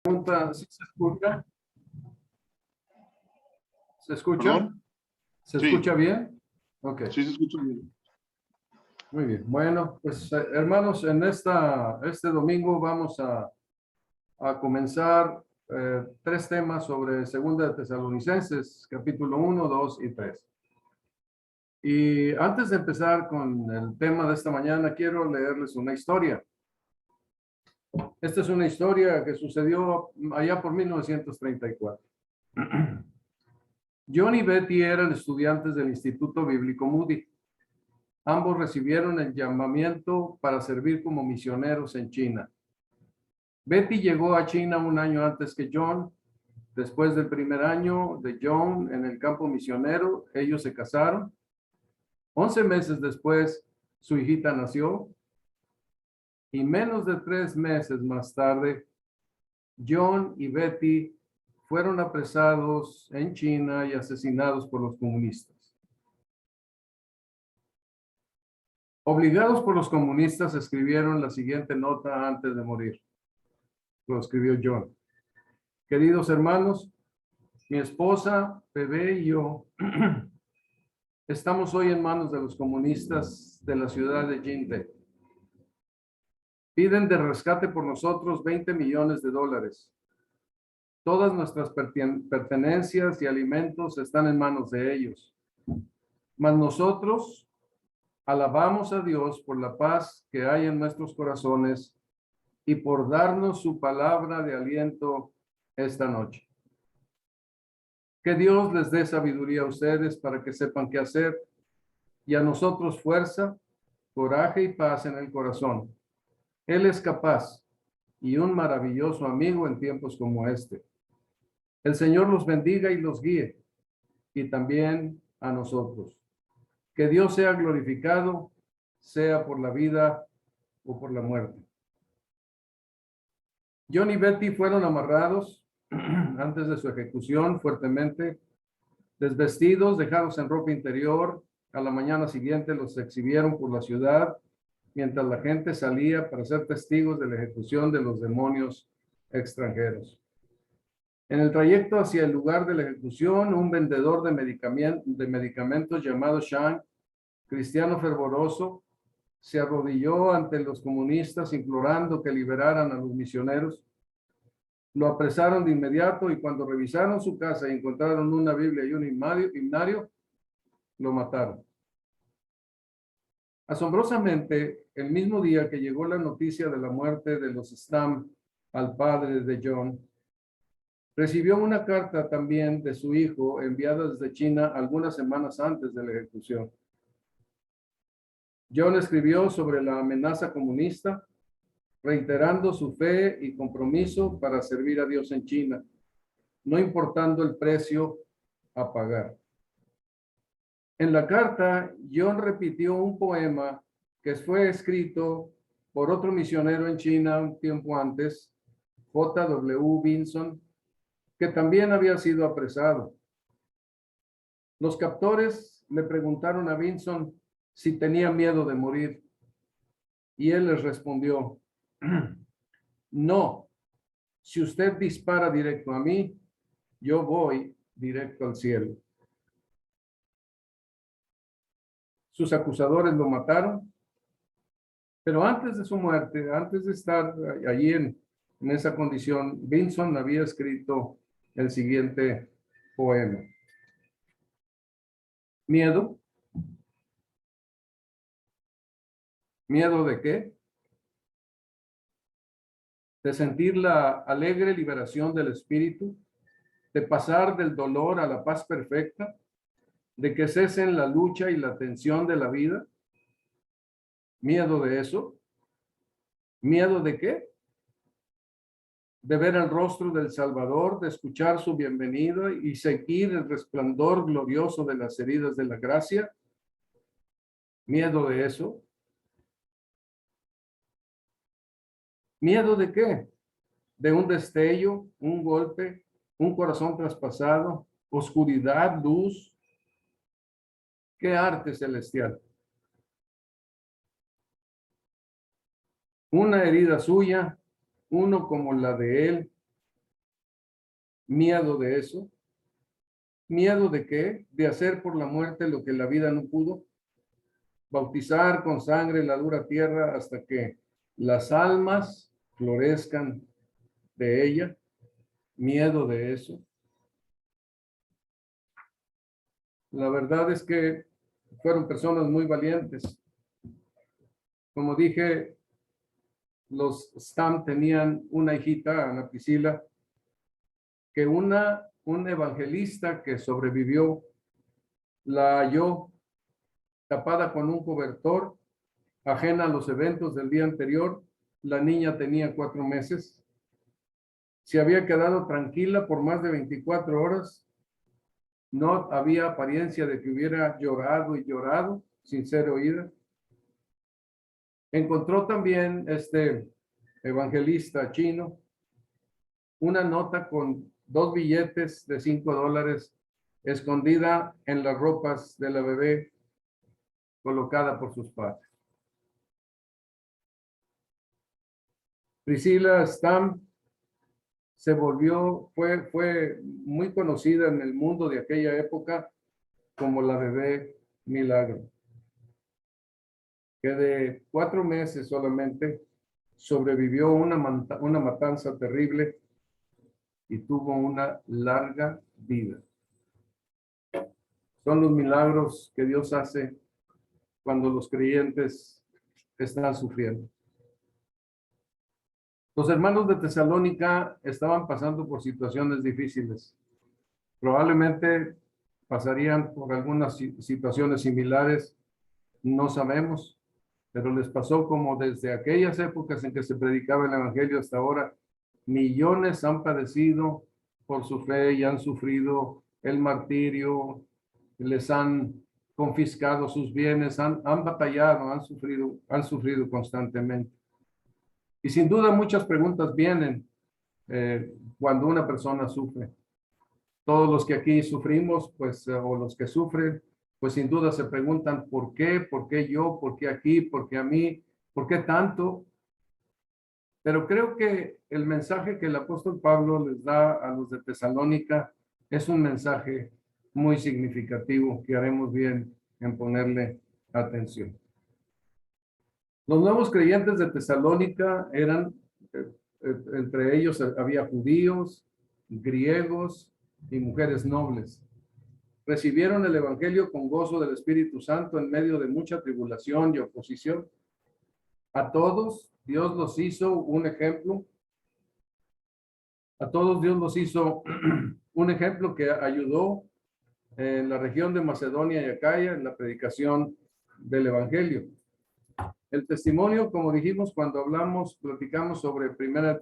Pregunta, ¿sí se escucha? ¿Se escucha? ¿Perdón? ¿Se Sí. escucha bien? Ok, Sí, se escucha bien. muy bien. Bueno, pues hermanos, en este domingo vamos a comenzar tres temas sobre Segunda de Tesalonicenses, capítulo 1, 2 y 3. Y antes de empezar con el tema de esta mañana, quiero leerles una historia. Esta es una historia que sucedió allá por 1934. John y Betty eran estudiantes del Instituto Bíblico Moody. Ambos recibieron el llamamiento para servir como misioneros en China. Betty llegó a China un año antes que John. Después del primer año de John en el campo misionero, ellos se casaron. 11 meses después, su hijita nació. Y menos de 3 meses más tarde, John y Betty fueron apresados en China y asesinados por los comunistas. Obligados por los comunistas, escribieron la siguiente nota antes de morir. Lo escribió John. Queridos hermanos, mi esposa, bebé y yo estamos hoy en manos de los comunistas de la ciudad de Jinte. Piden de rescate por nosotros $20 millones. Todas nuestras pertenencias y alimentos están en manos de ellos. Mas nosotros alabamos a Dios por la paz que hay en nuestros corazones y por darnos su palabra de aliento esta noche. Que Dios les dé sabiduría a ustedes para que sepan qué hacer y a nosotros fuerza, coraje y paz en el corazón. Él es capaz y un maravilloso amigo en tiempos como este. El Señor los bendiga y los guíe, y también a nosotros. Que Dios sea glorificado, sea por la vida o por la muerte. John y Betty fueron amarrados antes de su ejecución fuertemente, desvestidos, dejados en ropa interior. A la mañana siguiente los exhibieron por la ciudad, mientras la gente salía para ser testigos de la ejecución de los demonios extranjeros. En el trayecto hacia el lugar de la ejecución, un vendedor de medicamentos llamado Shang, cristiano fervoroso, se arrodilló ante los comunistas implorando que liberaran a los misioneros. Lo apresaron de inmediato y cuando revisaron su casa y encontraron una Biblia y un himnario, lo mataron. Asombrosamente, el mismo día que llegó la noticia de la muerte de los Stam al padre de John, recibió una carta también de su hijo enviada desde China algunas semanas antes de la ejecución. John escribió sobre la amenaza comunista, reiterando su fe y compromiso para servir a Dios en China, no importando el precio a pagar. En la carta, John repitió un poema que fue escrito por otro misionero en China un tiempo antes, J.W. Vinson, que también había sido apresado. Los captores le preguntaron a Vinson si tenía miedo de morir, y él les respondió, no, si usted dispara directo a mí, yo voy directo al cielo. Sus acusadores lo mataron, pero antes de su muerte, antes de estar allí en esa condición, Vinson había escrito el siguiente poema. Miedo. ¿Miedo de qué? De sentir la alegre liberación del espíritu, de pasar del dolor a la paz perfecta, de que cesen la lucha y la tensión de la vida. ¿Miedo de eso? ¿Miedo de qué? De ver el rostro del Salvador, de escuchar su bienvenida y seguir el resplandor glorioso de las heridas de la gracia. ¿Miedo de eso? ¿Miedo de qué? De un destello, un golpe, un corazón traspasado, oscuridad, luz. ¡Qué arte celestial! Una herida suya, uno como la de él, miedo de eso. ¿Miedo de qué? De hacer por la muerte lo que la vida no pudo. Bautizar con sangre la dura tierra hasta que las almas florezcan de ella. Miedo de eso. La verdad es que fueron personas muy valientes. Como dije, los Stam tenían una hijita, Ana Priscila, que un evangelista que sobrevivió la halló tapada con un cobertor, ajena a los eventos del día anterior. La niña tenía 4 meses. Se había quedado tranquila por más de 24 horas. No había apariencia de que hubiera llorado y llorado sin ser oída. Encontró también este evangelista chino una nota con 2 billetes de $5 escondida en las ropas de la bebé colocada por sus padres. Priscilla Stam fue muy conocida en el mundo de aquella época como la bebé milagro, que de 4 meses solamente sobrevivió una matanza terrible y tuvo una larga vida. Son los milagros que Dios hace cuando los creyentes están sufriendo. Los hermanos de Tesalónica estaban pasando por situaciones difíciles. Probablemente pasarían por algunas situaciones similares, no sabemos, pero les pasó como desde aquellas épocas en que se predicaba el evangelio hasta ahora. Millones han padecido por su fe y han sufrido el martirio, les han confiscado sus bienes, han batallado, han sufrido constantemente. Y sin duda muchas preguntas vienen cuando una persona sufre. Todos los que aquí sufrimos, pues, o los que sufren, pues sin duda se preguntan ¿por qué? ¿Por qué yo? ¿Por qué aquí? ¿Por qué a mí? ¿Por qué tanto? Pero creo que el mensaje que el apóstol Pablo les da a los de Tesalónica es un mensaje muy significativo que haremos bien en ponerle atención. Los nuevos creyentes de Tesalónica eran, entre ellos había judíos, griegos y mujeres nobles. Recibieron el evangelio con gozo del Espíritu Santo en medio de mucha tribulación y oposición. A todos Dios los hizo un ejemplo. A todos Dios los hizo un ejemplo que ayudó en la región de Macedonia y Acaya en la predicación del evangelio. El testimonio, como dijimos cuando platicamos sobre Primera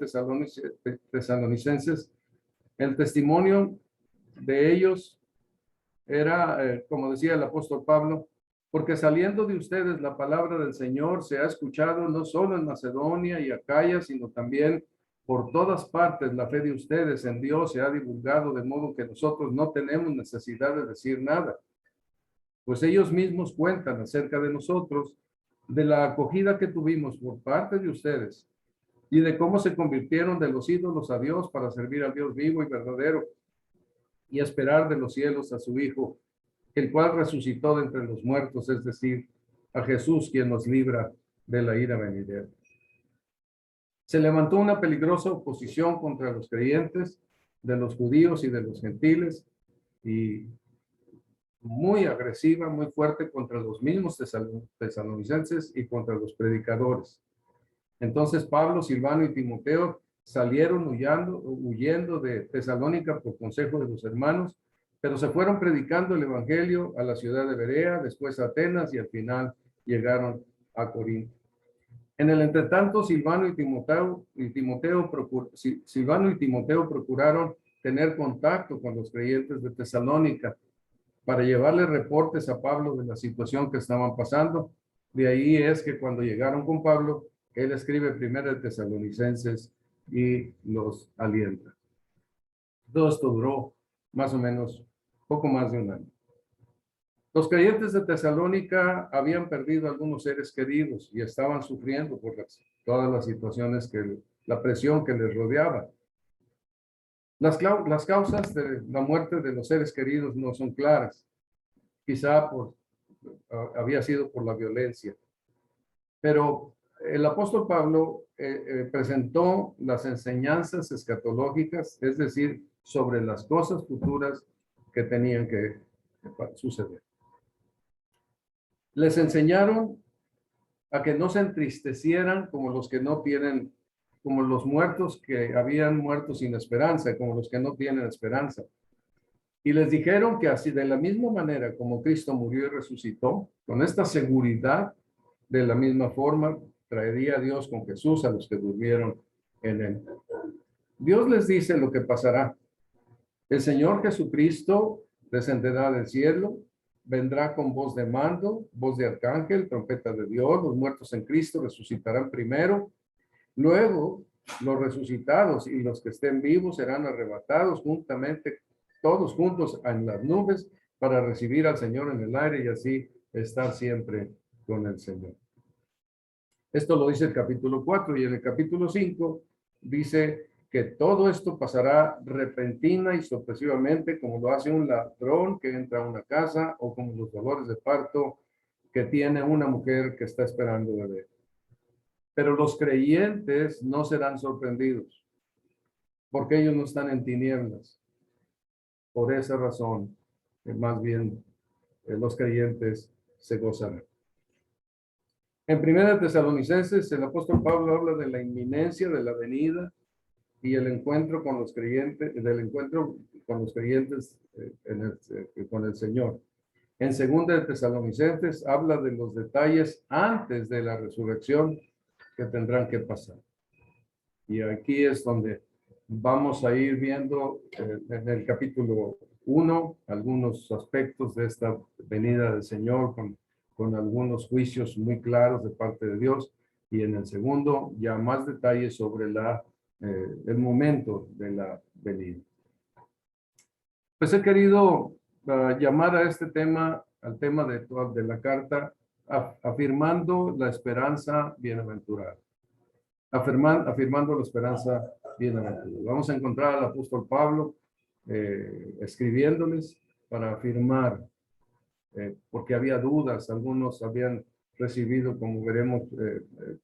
Tesalonicenses, el testimonio de ellos era, como decía el apóstol Pablo, porque saliendo de ustedes la palabra del Señor se ha escuchado no solo en Macedonia y Acaya, sino también por todas partes. La fe de ustedes en Dios se ha divulgado, de modo que nosotros no tenemos necesidad de decir nada, pues ellos mismos cuentan acerca de nosotros, de la acogida que tuvimos por parte de ustedes y de cómo se convirtieron de los ídolos a Dios para servir al Dios vivo y verdadero y esperar de los cielos a su Hijo, el cual resucitó de entre los muertos, es decir, a Jesús, quien nos libra de la ira venidera. Se levantó una peligrosa oposición contra los creyentes, de los judíos y de los gentiles, y muy agresiva, muy fuerte contra los mismos tesalonicenses y contra los predicadores. Entonces Pablo, Silvano y Timoteo salieron huyendo de Tesalónica por consejo de los hermanos, pero se fueron predicando el evangelio a la ciudad de Berea, después a Atenas y al final llegaron a Corinto. En el entretanto, Silvano y Timoteo procuraron tener contacto con los creyentes de Tesalónica para llevarle reportes a Pablo de la situación que estaban pasando. De ahí es que cuando llegaron con Pablo, él escribe primero de Tesalonicenses y los alienta. Todo esto duró más o menos poco más de un año. Los creyentes de Tesalónica habían perdido algunos seres queridos y estaban sufriendo por todas las situaciones la presión que les rodeaba. Las causas de la muerte de los seres queridos no son claras. Quizá había sido por la violencia. Pero el apóstol Pablo presentó las enseñanzas escatológicas, es decir, sobre las cosas futuras que tenían que suceder. Les enseñaron a que no se entristecieran como los que no tienen, como los muertos que habían muerto sin esperanza, como los que no tienen esperanza. Y les dijeron que así, de la misma manera como Cristo murió y resucitó, con esta seguridad, de la misma forma, traería a Dios con Jesús a los que durmieron en él. Dios les dice lo que pasará. El Señor Jesucristo descenderá del cielo, vendrá con voz de mando, voz de arcángel, trompeta de Dios. Los muertos en Cristo resucitarán primero. Luego, los resucitados y los que estén vivos serán arrebatados juntamente, todos juntos en las nubes, para recibir al Señor en el aire y así estar siempre con el Señor. Esto lo dice el capítulo 4 y en el capítulo 5 dice que todo esto pasará repentina y sorpresivamente, como lo hace un ladrón que entra a una casa o como los dolores de parto que tiene una mujer que está esperando bebé. Pero los creyentes no serán sorprendidos porque ellos no están en tinieblas. Por esa razón, más bien los creyentes se gozarán. En 1 Tesalonicenses, el apóstol Pablo habla de la inminencia de la venida y el encuentro con los creyentes, del encuentro con los creyentes con el Señor. En 2 Tesalonicenses habla de los detalles antes de la resurrección que tendrán que pasar. Y aquí es donde vamos a ir viendo en el capítulo 1 algunos aspectos de esta venida del Señor con algunos juicios muy claros de parte de Dios, y en el segundo ya más detalles sobre el momento de la venida. Pues he querido llamar a este tema, al tema de la carta, afirmando la esperanza bienaventurada. Afirmando la esperanza bienaventurada. Vamos a encontrar al apóstol Pablo escribiéndoles para afirmar, porque había dudas, algunos habían recibido, como veremos,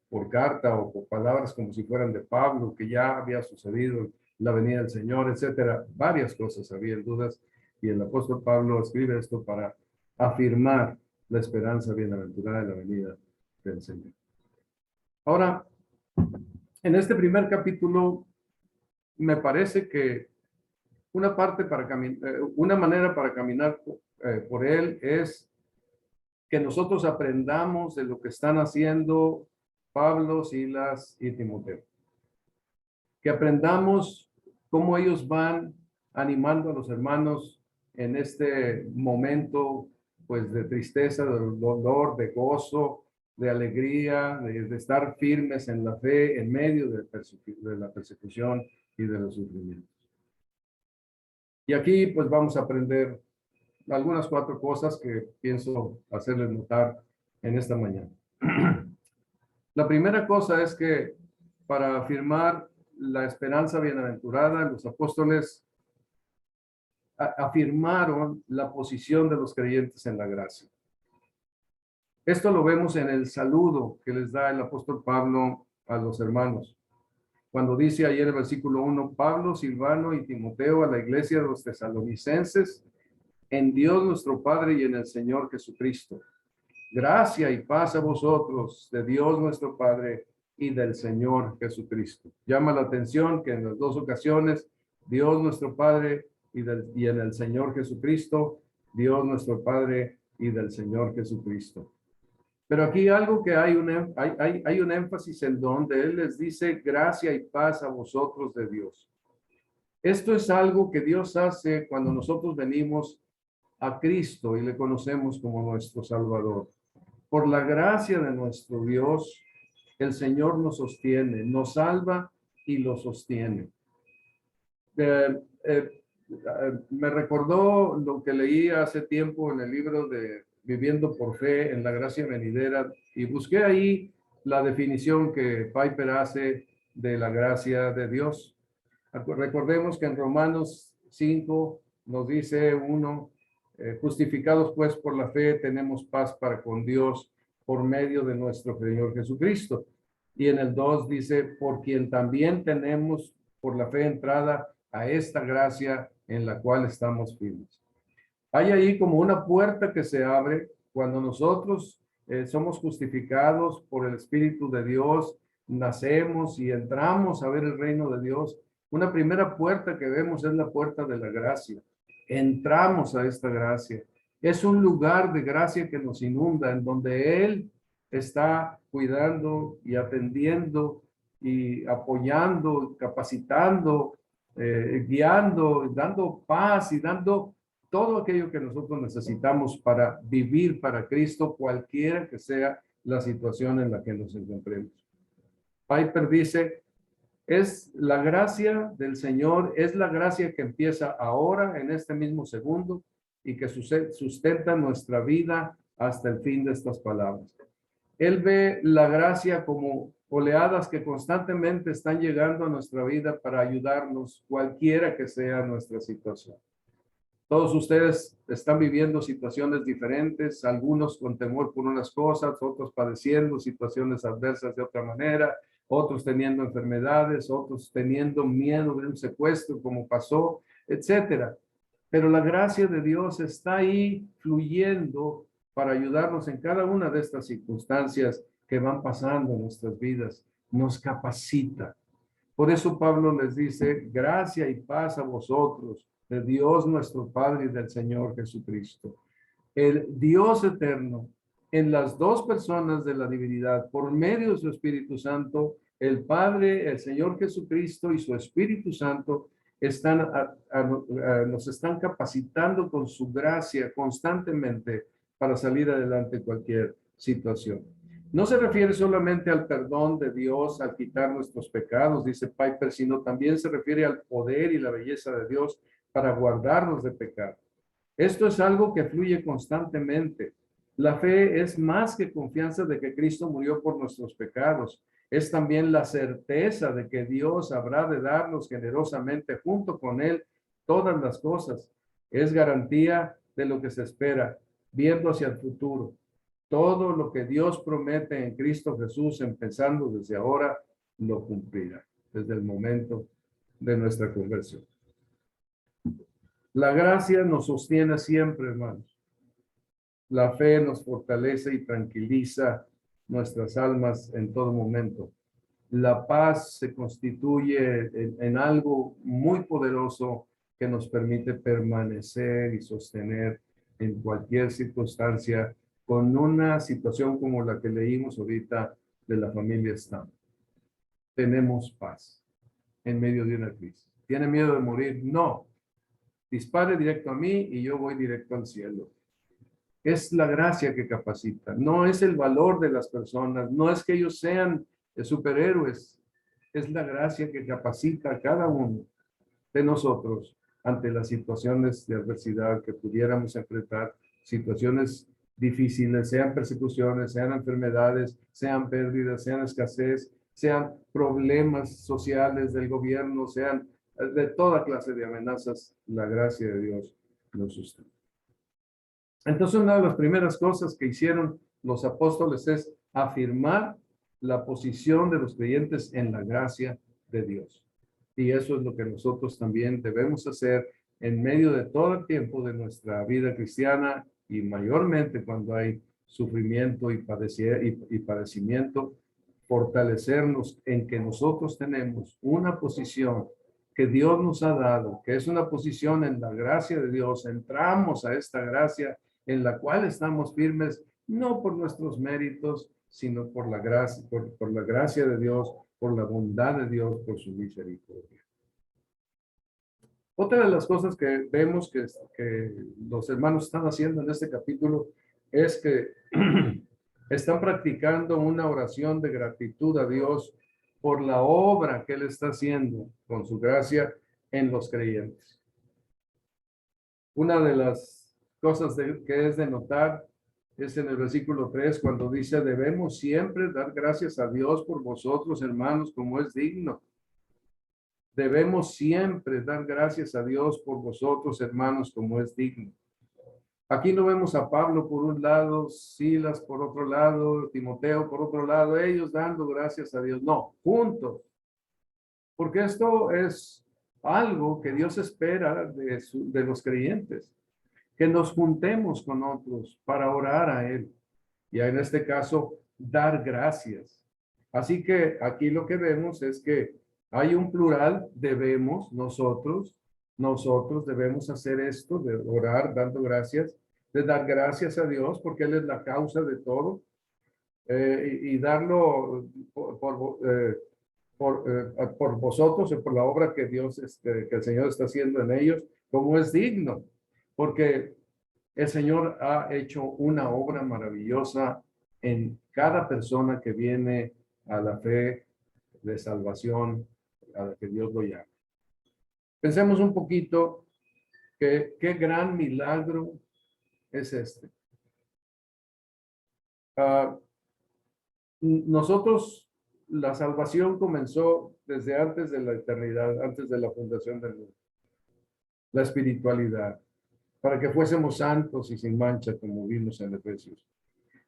por carta o por palabras como si fueran de Pablo, que ya había sucedido la venida del Señor, etcétera. Varias cosas había dudas, y el apóstol Pablo escribe esto para afirmar la esperanza bienaventurada de la venida del Señor. Ahora, en este primer capítulo, me parece que una manera para caminar por él es que nosotros aprendamos de lo que están haciendo Pablo, Silas y Timoteo. Que aprendamos cómo ellos van animando a los hermanos en este momento, pues, de tristeza, de dolor, de gozo, de alegría, de estar firmes en la fe en medio de la persecución y de los sufrimientos. Y aquí pues vamos a aprender algunas 4 cosas que pienso hacerles notar en esta mañana. La primera cosa es que para afirmar la esperanza bienaventurada, los apóstoles afirmaron la posición de los creyentes en la gracia. Esto lo vemos en el saludo que les da el apóstol Pablo a los hermanos. Cuando dice ahí en el versículo 1, Pablo, Silvano y Timoteo a la iglesia de los tesalonicenses, en Dios nuestro Padre y en el Señor Jesucristo. Gracia y paz a vosotros, de Dios nuestro Padre y del Señor Jesucristo. Llama la atención que en las 2 ocasiones, Dios nuestro Padre y en el Señor Jesucristo, Dios nuestro Padre y del Señor Jesucristo. Pero aquí algo que hay un énfasis en donde Él les dice gracia y paz a vosotros de Dios. Esto es algo que Dios hace cuando nosotros venimos a Cristo y le conocemos como nuestro Salvador. Por la gracia de nuestro Dios, el Señor nos sostiene, nos salva y lo sostiene. Me recordó lo que leí hace tiempo en el libro de Viviendo por Fe en la Gracia Venidera, y busqué ahí la definición que Piper hace de la gracia de Dios. Recordemos que en Romanos 5 nos dice uno, justificados pues por la fe, tenemos paz para con Dios por medio de nuestro Señor Jesucristo. Y en el 2 dice, por quien también tenemos por la fe entrada a esta gracia en la cual estamos firmes. Hay ahí como una puerta que se abre cuando nosotros somos justificados por el Espíritu de Dios, nacemos y entramos a ver el reino de Dios. Una primera puerta que vemos es la puerta de la gracia. Entramos a esta gracia. Es un lugar de gracia que nos inunda, en donde Él está cuidando y atendiendo y apoyando, capacitando, guiando, dando paz y dando todo aquello que nosotros necesitamos para vivir para Cristo, cualquiera que sea la situación en la que nos encontremos. Piper dice, es la gracia del Señor, es la gracia que empieza ahora, en este mismo segundo, y que sustenta nuestra vida hasta el fin de estas palabras. Él ve la gracia como oleadas que constantemente están llegando a nuestra vida para ayudarnos, cualquiera que sea nuestra situación. Todos ustedes están viviendo situaciones diferentes, algunos con temor por unas cosas, otros padeciendo situaciones adversas de otra manera, otros teniendo enfermedades, otros teniendo miedo de un secuestro como pasó, etcétera. Pero la gracia de Dios está ahí fluyendo para ayudarnos en cada una de estas circunstancias que van pasando en nuestras vidas. Nos capacita. Por eso Pablo les dice, gracia y paz a vosotros, de Dios nuestro Padre y del Señor Jesucristo. El Dios eterno, en las dos personas de la divinidad, por medio de su Espíritu Santo, el Padre, el Señor Jesucristo y su Espíritu Santo nos están capacitando con su gracia constantemente para salir adelante en cualquier situación. No se refiere solamente al perdón de Dios al quitar nuestros pecados, dice Piper, sino también se refiere al poder y la belleza de Dios para guardarnos de pecar. Esto es algo que fluye constantemente. La fe es más que confianza de que Cristo murió por nuestros pecados. Es también la certeza de que Dios habrá de darnos generosamente junto con Él todas las cosas. Es garantía de lo que se espera, viendo hacia el futuro. Todo lo que Dios promete en Cristo Jesús, empezando desde ahora, lo cumplirá, desde el momento de nuestra conversión. La gracia nos sostiene siempre, hermanos. La fe nos fortalece y tranquiliza nuestras almas en todo momento. La paz se constituye en algo muy poderoso que nos permite permanecer y sostener en cualquier circunstancia con una situación como la que leímos ahorita de la familia Stam. Tenemos paz en medio de una crisis. ¿Tiene miedo de morir? No. Dispare directo a mí y yo voy directo al cielo. Es la gracia que capacita, no es el valor de las personas, no es que ellos sean superhéroes, es la gracia que capacita a cada uno de nosotros ante las situaciones de adversidad que pudiéramos enfrentar, situaciones difíciles, sean persecuciones, sean enfermedades, sean pérdidas, sean escasez, sean problemas sociales del gobierno, sean de toda clase de amenazas, la gracia de Dios nos sustenta. Entonces, una de las primeras cosas que hicieron los apóstoles es afirmar la posición de los creyentes en la gracia de Dios. Y eso es lo que nosotros también debemos hacer en medio de todo el tiempo de nuestra vida cristiana y mayormente cuando hay sufrimiento y padecimiento, fortalecernos en que nosotros tenemos una posición que Dios nos ha dado, que es una posición en la gracia de Dios. Entramos a esta gracia en la cual estamos firmes, no por nuestros méritos, sino por la gracia, por la gracia de Dios, por la bondad de Dios, por su misericordia. Otra de las cosas que vemos que los hermanos están haciendo en este capítulo es que están practicando una oración de gratitud a Dios por la obra que Él está haciendo con su gracia en los creyentes. Una de las cosas que es de notar es en el versículo 3 cuando dice, debemos siempre dar gracias a Dios por vosotros, hermanos, como es digno. Debemos siempre dar gracias a Dios por vosotros, hermanos, como es digno. Aquí no vemos a Pablo por un lado, Silas por otro lado, Timoteo por otro lado, ellos dando gracias a Dios. No, juntos. Porque esto es algo que Dios espera de los creyentes, que nos juntemos con otros para orar a Él. Y en este caso, dar gracias. Así que aquí lo que vemos es que hay un plural, debemos, nosotros debemos hacer esto, de orar dando gracias, de dar gracias a Dios porque Él es la causa de todo, y darlo por vosotros y por la obra que Dios, que el Señor está haciendo en ellos, como es digno, porque el Señor ha hecho una obra maravillosa en cada persona que viene a la fe de salvación a la que Dios lo llama. Pensemos un poquito que qué gran milagro es este. Nosotros, la salvación comenzó desde antes de la eternidad, antes de la fundación del mundo. La espiritualidad, para que fuésemos santos y sin mancha, como vimos en Efesios.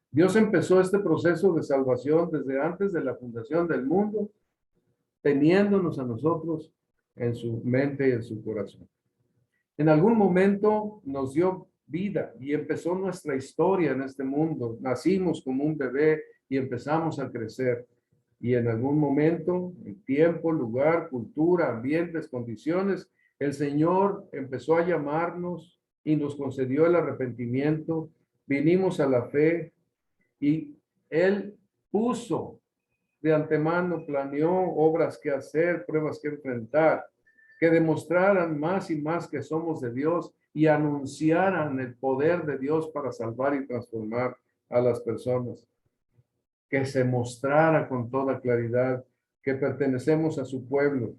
Dios empezó este proceso de salvación desde antes de la fundación del mundo, teniéndonos a nosotros en su mente y en su corazón. En algún momento nos dio vida y empezó nuestra historia en este mundo. Nacimos como un bebé y empezamos a crecer. Y en algún momento, en tiempo, lugar, cultura, ambientes, condiciones, el Señor empezó a llamarnos y nos concedió el arrepentimiento. Vinimos a la fe y Él puso de antemano, planeó obras que hacer, pruebas que enfrentar, que demostraran más y más que somos de Dios y anunciaran el poder de Dios para salvar y transformar a las personas. Que se mostrara con toda claridad que pertenecemos a su pueblo.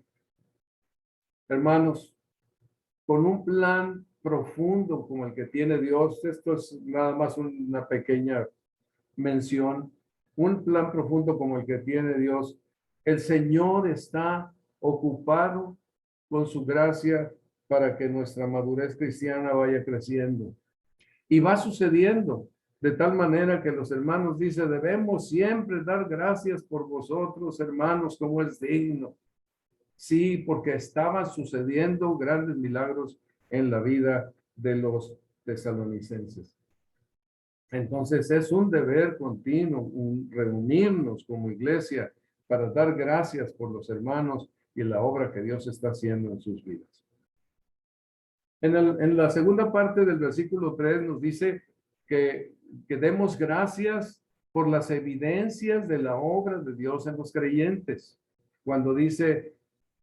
Hermanos, con un plan profundo como el que tiene Dios, esto es nada más una pequeña mención, un plan profundo como el que tiene Dios, el Señor está ocupado con su gracia para que nuestra madurez cristiana vaya creciendo. Y va sucediendo de tal manera que los hermanos dicen, debemos siempre dar gracias por vosotros, hermanos, como es digno. Sí, porque estaban sucediendo grandes milagros en la vida de los tesalonicenses. Entonces es un deber continuo, reunirnos como iglesia para dar gracias por los hermanos y la obra que Dios está haciendo en sus vidas. En la segunda parte del versículo 3 nos dice que demos gracias por las evidencias de la obra de Dios en los creyentes. Cuando dice,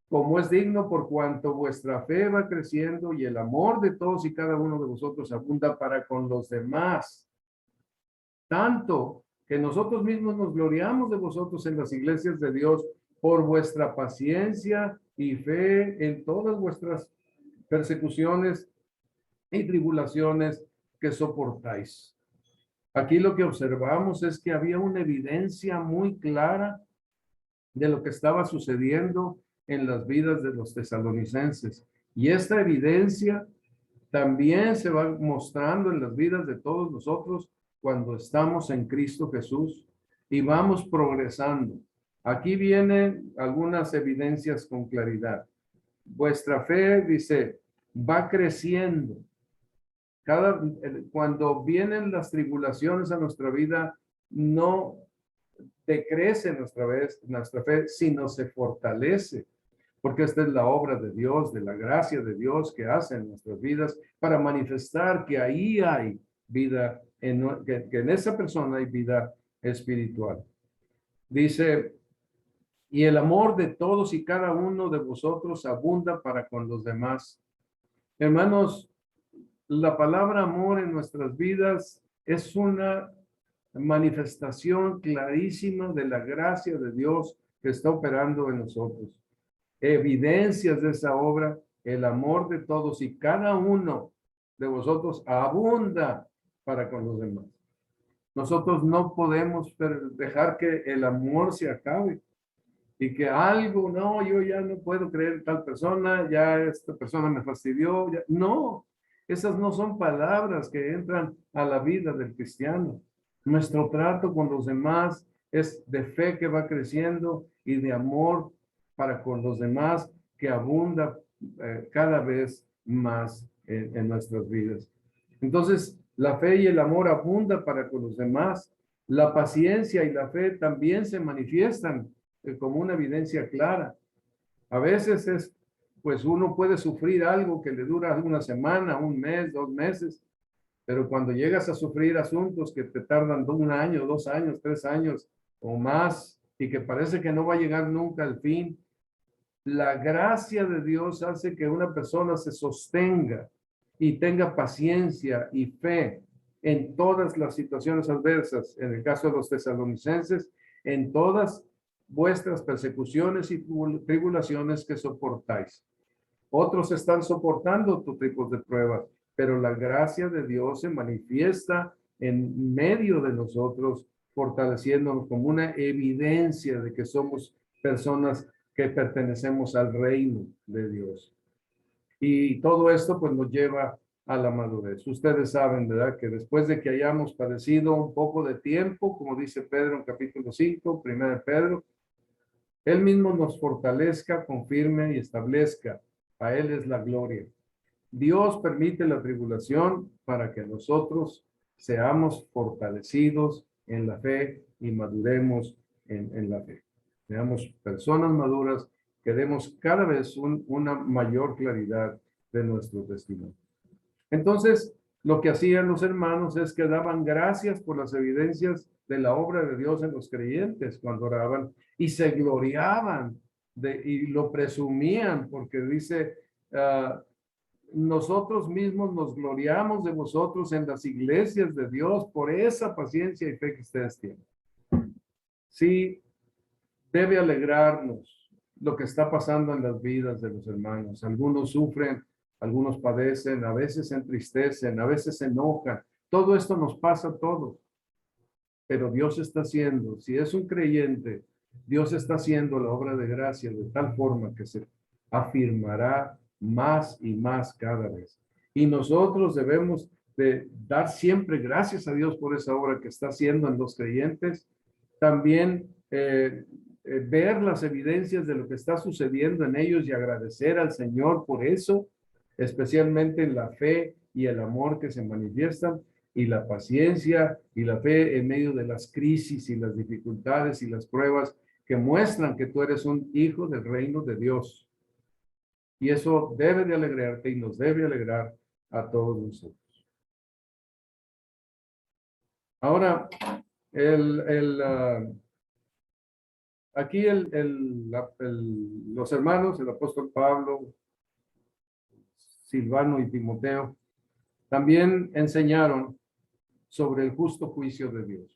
como es digno por cuanto vuestra fe va creciendo y el amor de todos y cada uno de vosotros abunda para con los demás. Tanto que nosotros mismos nos gloriamos de vosotros en las iglesias de Dios por vuestra paciencia y fe en todas vuestras persecuciones y tribulaciones que soportáis. Aquí lo que observamos es que había una evidencia muy clara de lo que estaba sucediendo en las vidas de los tesalonicenses. Y esta evidencia también se va mostrando en las vidas de todos nosotros cuando estamos en Cristo Jesús y vamos progresando. Aquí vienen algunas evidencias con claridad. Vuestra fe, dice, va creciendo. Cuando vienen las tribulaciones a nuestra vida, no decrece nuestra fe, sino se fortalece, porque esta es la obra de Dios, de la gracia de Dios que hace en nuestras vidas para manifestar que ahí hay vida, que en esa persona hay vida espiritual. Dice, y el amor de todos y cada uno de vosotros abunda para con los demás. Hermanos, la palabra amor en nuestras vidas es una manifestación clarísima de la gracia de Dios que está operando en nosotros. Evidencias de esa obra, el amor de todos y cada uno de vosotros abunda para con los demás. Nosotros no podemos dejar que el amor se acabe. y que algo, no, yo ya no puedo creer en tal persona, ya esta persona me fastidió. No, esas no son palabras que entran a la vida del cristiano. Nuestro trato con los demás es de fe que va creciendo y de amor para con los demás que abunda cada vez más en nuestras vidas. Entonces, la fe y el amor abunda para con los demás. La paciencia y la fe también se manifiestan como una evidencia clara. A veces pues uno puede sufrir algo que le dura una semana, un mes, 2 meses, pero cuando llegas a sufrir asuntos que te tardan 1 año, 2 años, 3 años o más y que parece que no va a llegar nunca al fin, la gracia de Dios hace que una persona se sostenga y tenga paciencia y fe en todas las situaciones adversas. En el caso de los tesalonicenses, en todas vuestras persecuciones y tribulaciones que soportáis. Otros están soportando otros tipos de pruebas, pero la gracia de Dios se manifiesta en medio de nosotros, fortaleciéndonos como una evidencia de que somos personas que pertenecemos al reino de Dios. Y todo esto pues nos lleva a la madurez. Ustedes saben, ¿verdad? Que después de que hayamos padecido un poco de tiempo, como dice Pedro en capítulo 5, 1 Pedro, Él mismo nos fortalezca, confirme y establezca. A Él es la gloria. Dios permite la tribulación para que nosotros seamos fortalecidos en la fe y maduremos en la fe. Seamos personas maduras que demos cada vez una mayor claridad de nuestro testimonio. Entonces, lo que hacían los hermanos es que daban gracias por las evidencias de la obra de Dios en los creyentes cuando oraban y se gloriaban y lo presumían porque dice, nosotros mismos nos gloriamos de vosotros en las iglesias de Dios por esa paciencia y fe que ustedes tienen. Sí, debe alegrarnos lo que está pasando en las vidas de los hermanos. Algunos sufren, algunos padecen, a veces se entristecen, a veces se enojan. Todo esto nos pasa a todos. Pero Dios está haciendo, si es un creyente, Dios está haciendo la obra de gracia de tal forma que se afirmará más y más cada vez. Y nosotros debemos de dar siempre gracias a Dios por esa obra que está haciendo en los creyentes. También ver las evidencias de lo que está sucediendo en ellos y agradecer al Señor por eso, especialmente en la fe y el amor que se manifiestan y la paciencia y la fe en medio de las crisis y las dificultades y las pruebas que muestran que tú eres un hijo del reino de Dios. Y eso debe de alegrarte y nos debe alegrar a todos nosotros. Ahora, aquí los hermanos, el apóstol Pablo, Silvano y Timoteo, también enseñaron sobre el justo juicio de Dios.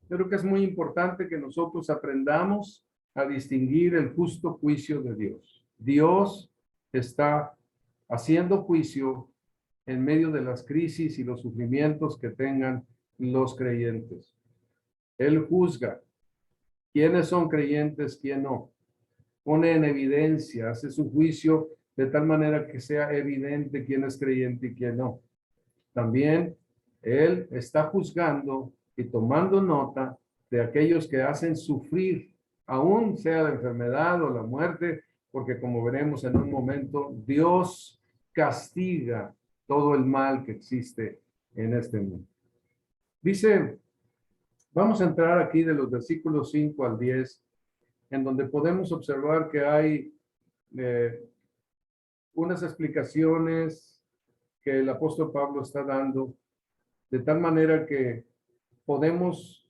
Creo que es muy importante que nosotros aprendamos a distinguir el justo juicio de Dios. Dios está haciendo juicio en medio de las crisis y los sufrimientos que tengan los creyentes. Él juzga quiénes son creyentes, quién no. Pone en evidencia, hace su juicio de tal manera que sea evidente quién es creyente y quién no. También Él está juzgando y tomando nota de aquellos que hacen sufrir, aún sea la enfermedad o la muerte, porque como veremos en un momento, Dios castiga todo el mal que existe en este mundo. Dice, vamos a entrar aquí de los versículos 5 al 10, en donde podemos observar que hay unas explicaciones que el apóstol Pablo está dando, de tal manera que podemos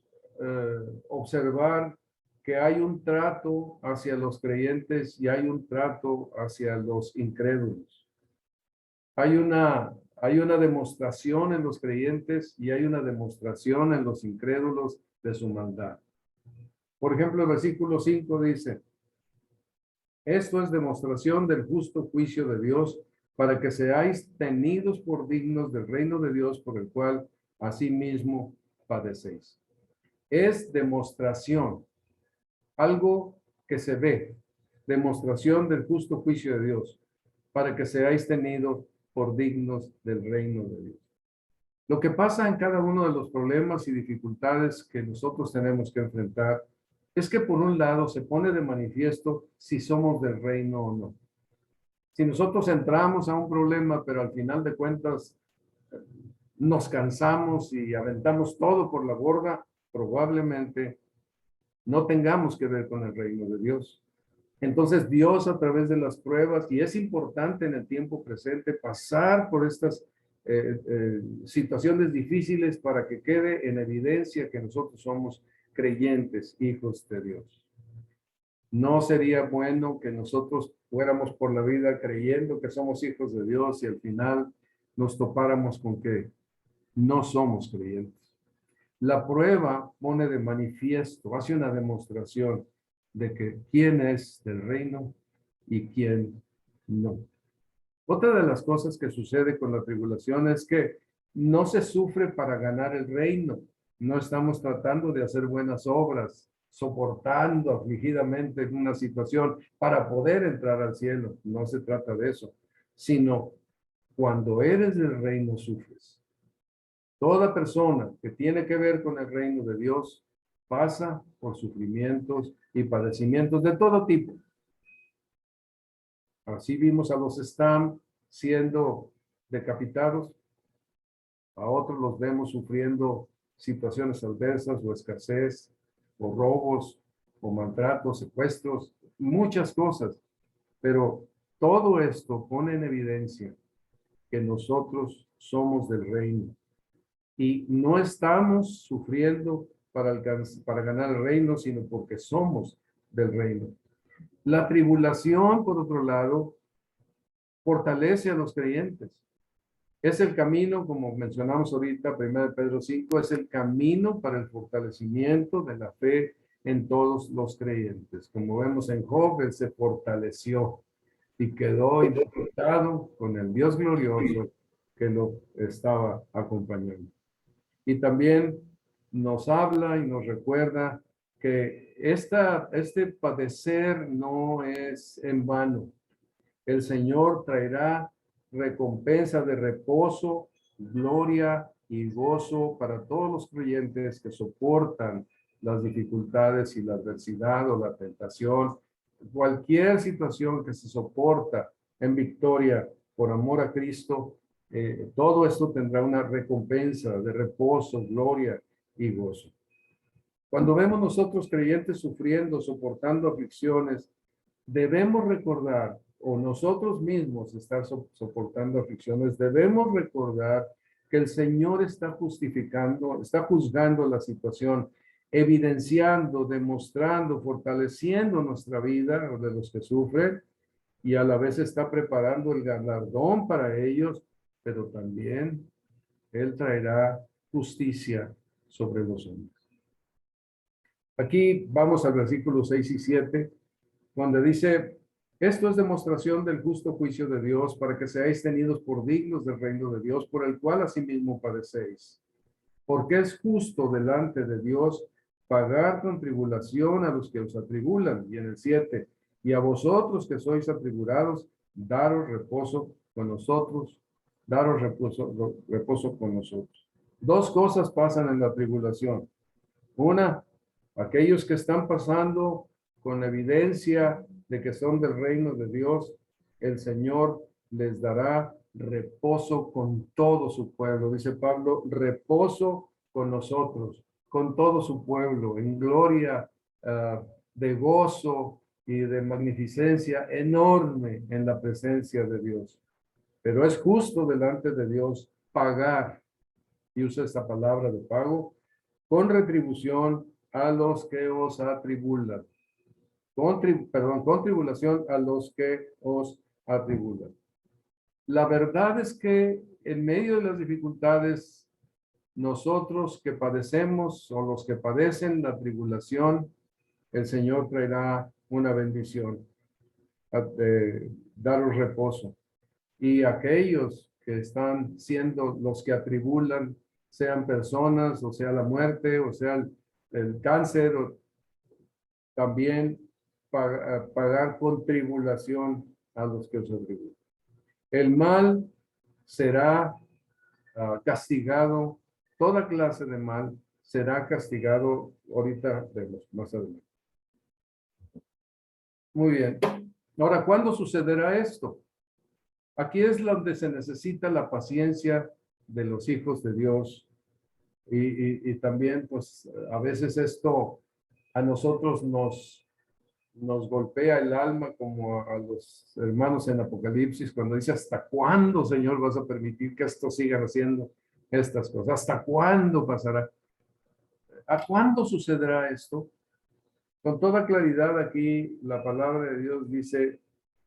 observar que hay un trato hacia los creyentes y hay un trato hacia los incrédulos. Hay una demostración en los creyentes y hay una demostración en los incrédulos de su maldad. Por ejemplo, el versículo 5 dice, esto es demostración del justo juicio de Dios para que seáis tenidos por dignos del reino de Dios por el cual asimismo padecéis. Es demostración, algo que se ve, demostración del justo juicio de Dios, para que seáis tenidos por dignos del reino de Dios. Lo que pasa en cada uno de los problemas y dificultades que nosotros tenemos que enfrentar es que por un lado se pone de manifiesto si somos del reino o no. Si nosotros entramos a un problema, pero al final de cuentas nos cansamos y aventamos todo por la borda, probablemente no tengamos que ver con el reino de Dios. Entonces Dios a través de las pruebas, y es importante en el tiempo presente pasar por estas situaciones difíciles para que quede en evidencia que nosotros somos creyentes, hijos de Dios. No sería bueno que nosotros fuéramos por la vida creyendo que somos hijos de Dios y al final nos topáramos con que no somos creyentes. La prueba pone de manifiesto, hace una demostración de que quién es del reino y quién no. Otra de las cosas que sucede con la tribulación es que no se sufre para ganar el reino. No estamos tratando de hacer buenas obras, soportando afligidamente una situación para poder entrar al cielo. No se trata de eso, sino cuando eres del reino sufres. Toda persona que tiene que ver con el reino de Dios pasa por sufrimientos y padecimientos de todo tipo. Así vimos a los Stam siendo decapitados, a otros los vemos sufriendo situaciones adversas o escasez, o robos, o maltratos, secuestros, muchas cosas. Pero todo esto pone en evidencia que nosotros somos del reino. Y no estamos sufriendo para ganar el reino, sino porque somos del reino. La tribulación, por otro lado, fortalece a los creyentes. Es el camino, como mencionamos ahorita, 1 Pedro 5, es el camino para el fortalecimiento de la fe en todos los creyentes. Como vemos en Job, él se fortaleció y quedó identificado con el Dios glorioso que lo estaba acompañando. Y también nos habla y nos recuerda que este padecer no es en vano. El Señor traerá recompensa de reposo, gloria y gozo para todos los creyentes que soportan las dificultades y la adversidad o la tentación. Cualquier situación que se soporta en victoria por amor a Cristo, todo esto tendrá una recompensa de reposo, gloria y gozo. Cuando vemos nosotros creyentes sufriendo, soportando aflicciones, debemos recordar, o nosotros mismos estar soportando aflicciones, debemos recordar que el Señor está justificando, está juzgando la situación, evidenciando, demostrando, fortaleciendo nuestra vida de los que sufren, y a la vez está preparando el galardón para ellos, pero también Él traerá justicia sobre los hombres. Aquí vamos al versículo 6 y 7, donde dice: esto es demostración del justo juicio de Dios, para que seáis tenidos por dignos del reino de Dios, por el cual asimismo padecéis. Porque es justo delante de Dios pagar con tribulación a los que os atribulan. Y en el 7, y a vosotros que sois atribulados, daros reposo con nosotros, daros reposo con nosotros. Dos cosas pasan en la tribulación. Una, aquellos que están pasando con evidencia de que son del reino de Dios, el Señor les dará reposo con todo su pueblo. Dice Pablo, reposo con nosotros, con todo su pueblo, en gloria de gozo y de magnificencia enorme en la presencia de Dios. Pero es justo delante de Dios pagar, y usa esta palabra de pago, con retribución a los que os atribulan. Con tribulación a los que os atribulan. La verdad es que en medio de las dificultades, nosotros que padecemos o los que padecen la tribulación, el Señor traerá una bendición, daros reposo. Y aquellos que están siendo los que atribulan, sean personas, o sea la muerte, o sea el cáncer, o también pagar con tribulación a los que os atribuyen. El mal será castigado, toda clase de mal será castigado, ahorita vemos más adelante. Muy bien. Ahora, ¿cuándo sucederá esto? Aquí es donde se necesita la paciencia de los hijos de Dios y también, pues, a veces esto a nosotros nos golpea el alma como a los hermanos en Apocalipsis cuando dice, ¿hasta cuándo, Señor, vas a permitir que esto sigan haciendo estas cosas? ¿Hasta cuándo pasará? ¿A cuándo sucederá esto? Con toda claridad aquí la palabra de Dios dice,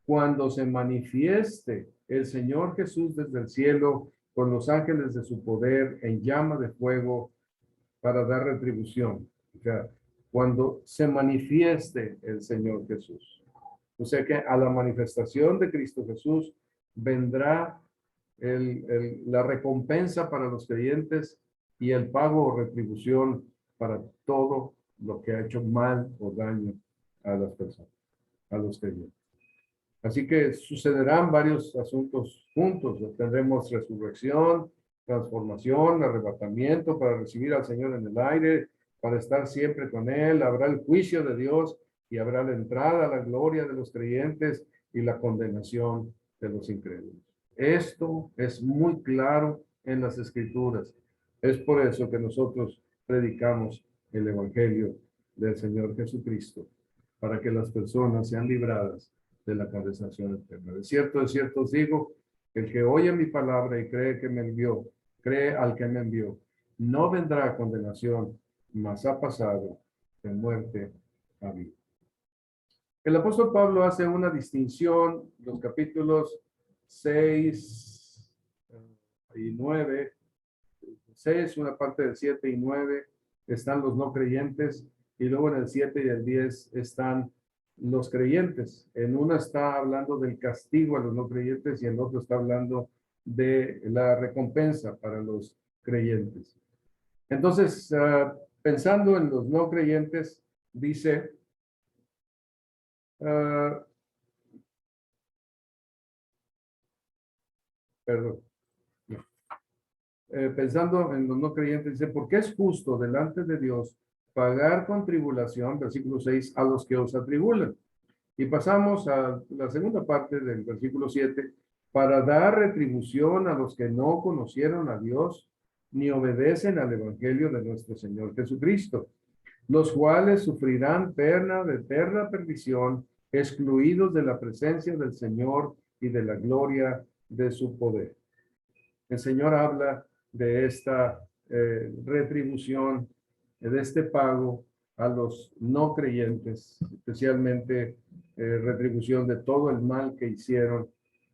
cuando se manifieste el Señor Jesús desde el cielo con los ángeles de su poder en llama de fuego para dar retribución. O sea, cuando se manifieste el Señor Jesús. O sea que a la manifestación de Cristo Jesús vendrá la recompensa para los creyentes y el pago o retribución para todo lo que ha hecho mal o daño a las personas, a los creyentes. Así que sucederán varios asuntos juntos. Tendremos resurrección, transformación, arrebatamiento para recibir al Señor en el aire, para estar siempre con Él. Habrá el juicio de Dios y habrá la entrada a la gloria de los creyentes y la condenación de los incrédulos. Esto es muy claro en las Escrituras. Es por eso que nosotros predicamos el Evangelio del Señor Jesucristo, para que las personas sean libradas de la condenación eterna. De cierto os digo, el que oye mi palabra y cree que me envió, cree al que me envió, no vendrá a condenación, mas ha pasado de muerte a vida. El apóstol Pablo hace una distinción, los capítulos 6 y 9, 6, una parte del 7 y 9, están los no creyentes, y luego en el 7 y el 10 están los creyentes. En una está hablando del castigo a los no creyentes y en otro está hablando de la recompensa para los creyentes. Entonces, pensando en los no creyentes, dice, perdón, pensando en los no creyentes, dice, porque es justo delante de Dios pagar con tribulación, versículo 6, a los que os atribulan. Y pasamos a la segunda parte del versículo 7, para dar retribución a los que no conocieron a Dios ni obedecen al evangelio de nuestro Señor Jesucristo, los cuales sufrirán pena de eterna perdición, excluidos de la presencia del Señor y de la gloria de su poder. El Señor habla de esta retribución, de este pago a los no creyentes, especialmente retribución de todo el mal que hicieron,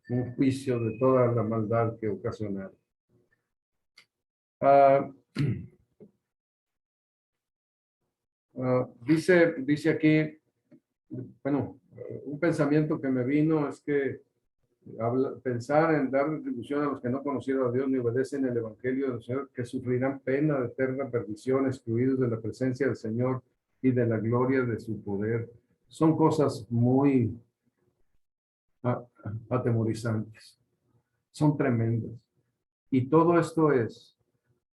un juicio de toda la maldad que ocasionaron. Dice aquí, bueno, un pensamiento que me vino es que pensar en dar retribución a los que no conocieron a Dios ni obedecen el evangelio del Señor, que sufrirán pena de eterna perdición, excluidos de la presencia del Señor y de la gloria de su poder. Son cosas muy atemorizantes, son tremendas. Y todo esto es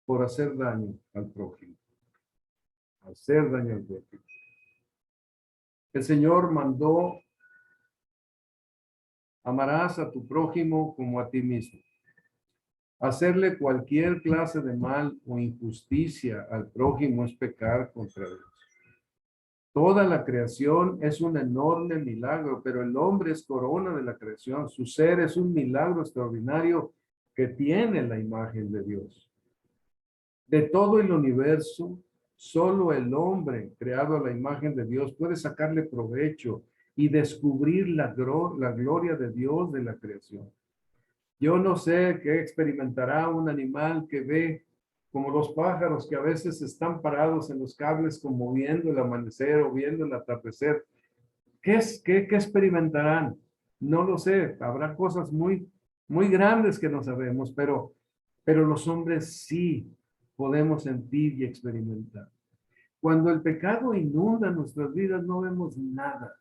por hacer daño al prójimo. Hacer daño al prójimo. El Señor mandó: amarás a tu prójimo como a ti mismo. Hacerle cualquier clase de mal o injusticia al prójimo es pecar contra Dios. Toda la creación es un enorme milagro, pero el hombre es corona de la creación. Su ser es un milagro extraordinario que tiene la imagen de Dios. De todo el universo, solo el hombre, creado a la imagen de Dios, puede sacarle provecho y descubrir la gloria de Dios de la creación. Yo no sé qué experimentará un animal que ve, como los pájaros que a veces están parados en los cables como viendo el amanecer o viendo el atardecer. ¿Qué experimentarán? No lo sé. Habrá cosas muy grandes que no sabemos, pero los hombres sí podemos sentir y experimentar. Cuando el pecado inunda nuestras vidas, no vemos nada.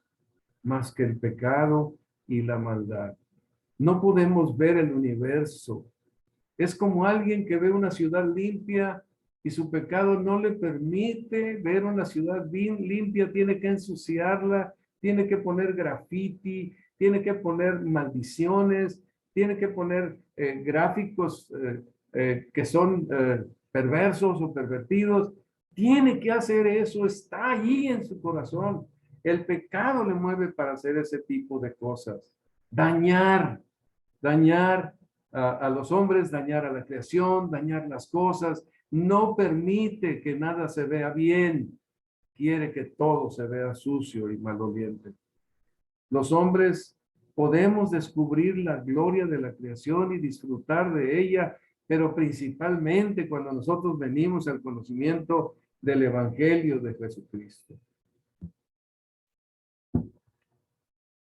más que el pecado y la maldad. No podemos ver el universo. Es como alguien que ve una ciudad limpia y su pecado no le permite ver una ciudad bien limpia, tiene que ensuciarla, tiene que poner graffiti, tiene que poner maldiciones, tiene que poner gráficos que son perversos o pervertidos. Tiene que hacer eso, está allí en su corazón. El pecado le mueve para hacer ese tipo de cosas. Dañar a los hombres, dañar a la creación, dañar las cosas. No permite que nada se vea bien. Quiere que todo se vea sucio y maloliente. Los hombres podemos descubrir la gloria de la creación y disfrutar de ella, pero principalmente cuando nosotros venimos al conocimiento del Evangelio de Jesucristo.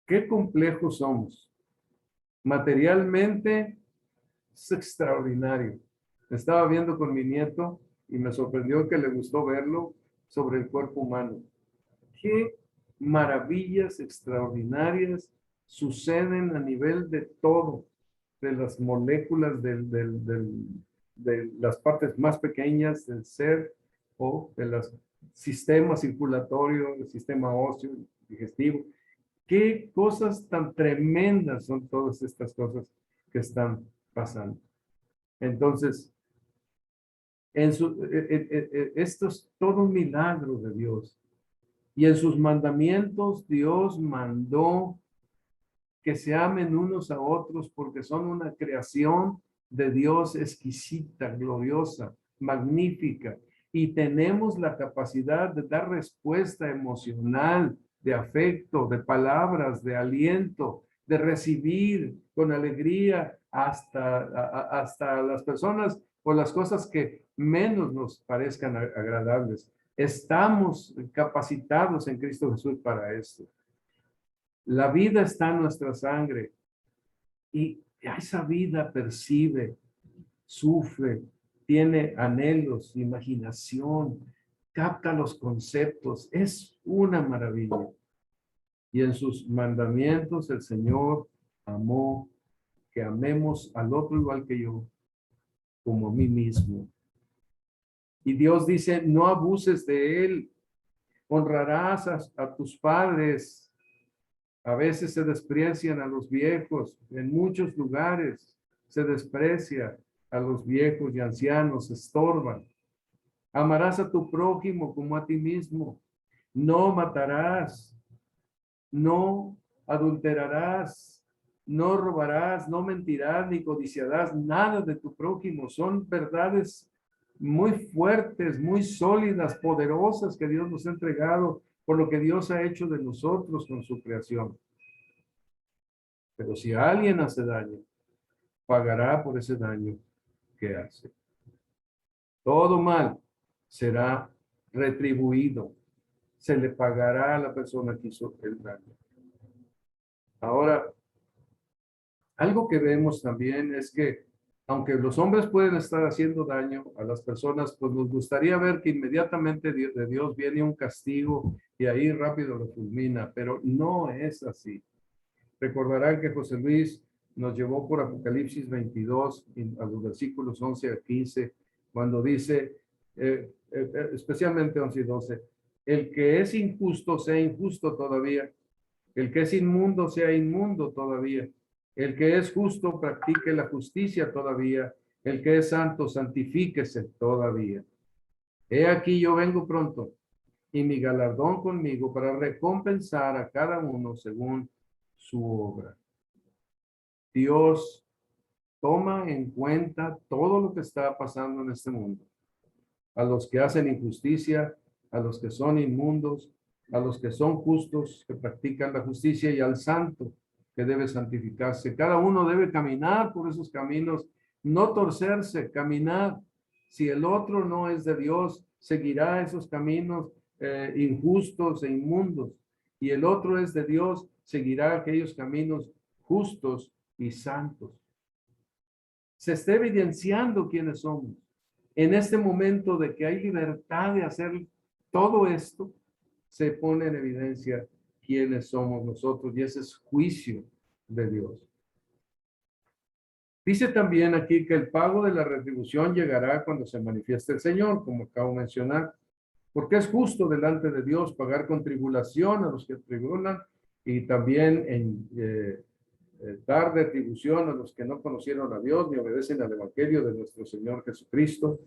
Qué complejos somos. Materialmente es extraordinario. Estaba viendo con mi nieto y me sorprendió que le gustó verlo sobre el cuerpo humano. Qué maravillas extraordinarias suceden a nivel de todo, de las moléculas de las partes más pequeñas del ser o de los sistemas circulatorios, el sistema óseo, digestivo. Qué cosas tan tremendas son todas estas cosas que están pasando. Entonces, esto es todo un milagro de Dios. Y en sus mandamientos Dios mandó que se amen unos a otros porque son una creación de Dios exquisita, gloriosa, magnífica. Y tenemos la capacidad de dar respuesta emocional, de afecto, de palabras, de aliento, de recibir con alegría hasta las personas o las cosas que menos nos parezcan agradables. Estamos capacitados en Cristo Jesús para esto. La vida está en nuestra sangre y esa vida percibe, sufre, tiene anhelos, imaginación, capta los conceptos. Es una maravilla. Y en sus mandamientos el Señor amó que amemos al otro igual que yo, como a mí mismo. Y Dios dice, no abuses de él, honrarás a tus padres. A veces se desprecian a los viejos, en muchos lugares se desprecia a los viejos y ancianos, estorban. Amarás a tu prójimo como a ti mismo. No matarás, no adulterarás, no robarás, no mentirás ni codiciarás nada de tu prójimo. Son verdades muy fuertes, muy sólidas, poderosas que Dios nos ha entregado por lo que Dios ha hecho de nosotros con su creación. Pero si alguien hace daño, pagará por ese daño que hace. Todo mal será retribuido. Se le pagará a la persona que hizo el daño. Ahora, algo que vemos también es que aunque los hombres pueden estar haciendo daño a las personas, pues nos gustaría ver que inmediatamente de Dios viene un castigo y ahí rápido lo fulmina, pero no es así. Recordarán que José Luis nos llevó por Apocalipsis 22 a los versículos 11 a 15, cuando dice, especialmente 11 y 12, el que es injusto sea injusto todavía, el que es inmundo sea inmundo todavía, el que es justo practique la justicia todavía, el que es santo santifíquese todavía. He aquí yo vengo pronto y mi galardón conmigo para recompensar a cada uno según su obra. Dios toma en cuenta todo lo que está pasando en este mundo. A los que hacen injusticia, a los que son inmundos, a los que son justos, que practican la justicia y al santo que debe santificarse. Cada uno debe caminar por esos caminos, no torcerse, caminar. Si el otro no es de Dios, seguirá esos caminos injustos e inmundos. Y el otro es de Dios, seguirá aquellos caminos justos y santos. Se está evidenciando quiénes somos. En este momento de que hay libertad de hacer todo esto, se pone en evidencia quiénes somos nosotros, y ese es juicio de Dios. Dice también aquí que el pago de la retribución llegará cuando se manifieste el Señor, como acabo de mencionar, porque es justo delante de Dios pagar con tribulación a los que tribulan y también dar retribución a los que no conocieron a Dios ni obedecen al Evangelio de nuestro Señor Jesucristo,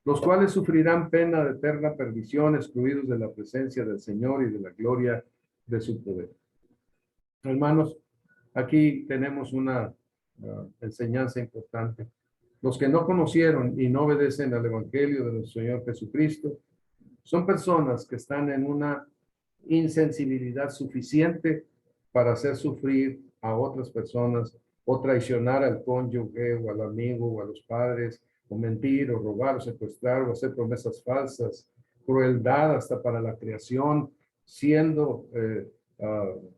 los cuales sufrirán pena de eterna perdición, excluidos de la presencia del Señor y de la gloria de su poder. Hermanos, aquí tenemos una enseñanza importante. Los que no conocieron y no obedecen al Evangelio de nuestro Señor Jesucristo son personas que están en una insensibilidad suficiente para hacer sufrir a otras personas o traicionar al cónyuge o al amigo o a los padres o mentir o robar o secuestrar o hacer promesas falsas, crueldad hasta para la creación, siendo